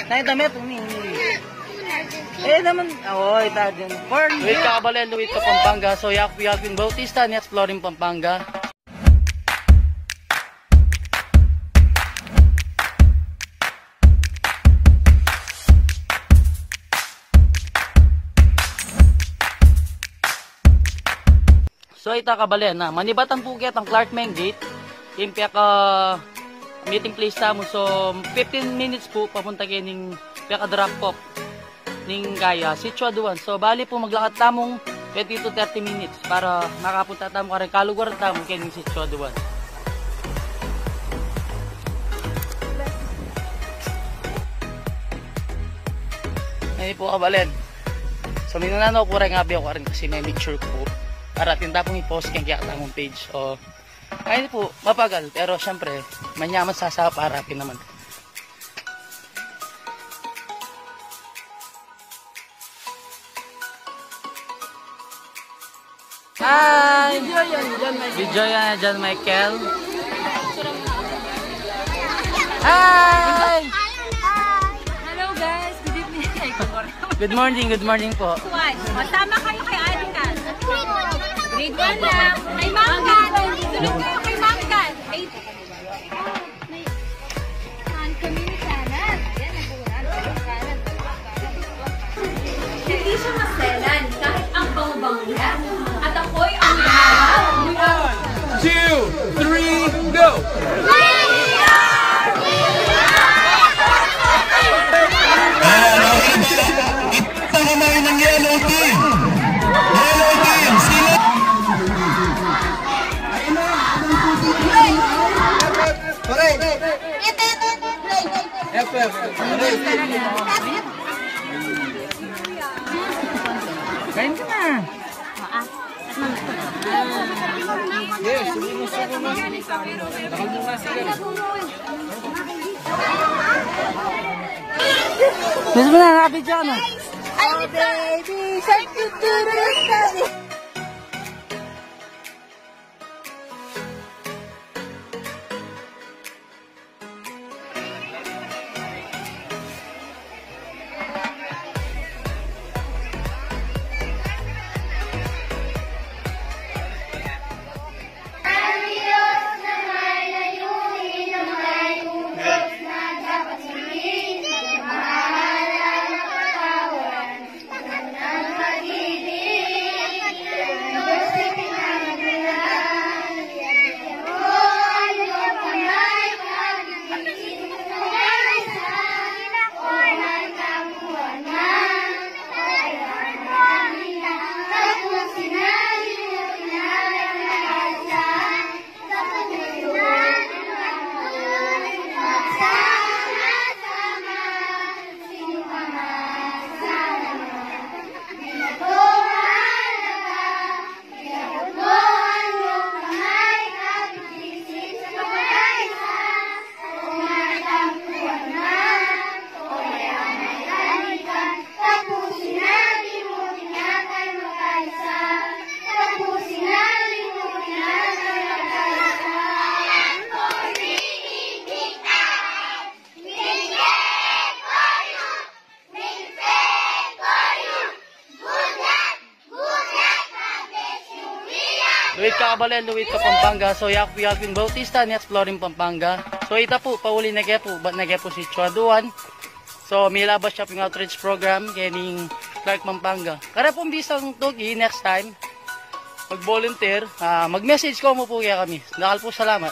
Nay damit uni. Eh naman, oy ta din. Luwit ka Kabalen, luwit ka Pampanga. So Yalvin Bautista ni Exploring Pampanga. So ita Kabalen na manibatan Phuket ang Clark Main Gate. Impya ka meeting place tamo. So 15 minutes po papunta kay ning pia ka drop off ning gaya Sitio Aduan. So bali po maglakad tamong 20 to 30 minutes para makapunta tamo ka rin kalugar tamo kay ning Sitio Aduan. Ay po Kabalen. So minananaw po rin ngabi ako rin kasi may picture ko po. Para tinta pong i-post kaya tamong page. O, ayun po, mapagal. Pero syempre, manyaman sa harapin naman. Hi! Video yan, John Michael. Hi! Hello guys, good evening. Good morning po. Masama kayo kay Alikan. Grade 1 lang. Kay Mangkan. Sunod kayo kay Mangkan. Hindi siya maselan kahit ang bango-bango niya. At ako'y ang lahat. 1, 2, 3, go! Ito naman ng yellow team! Yellow team! Sino? Kain ka na. Yes, Gusto mo na nakabidyo na? Oh baby, shark you to the study. Luwit ka Kabalen, luwit ka Pampanga. So Yalvin Bautista ni Exploring Pampanga. So ita po, pauli na kaya po, si Sitio Aduan. So may labas shopping outreach program kaning Clark Pampanga. Kaya pong bisang togi next time mag-volunteer, mag-message ko mo po kaya kami. Nakal po, salamat.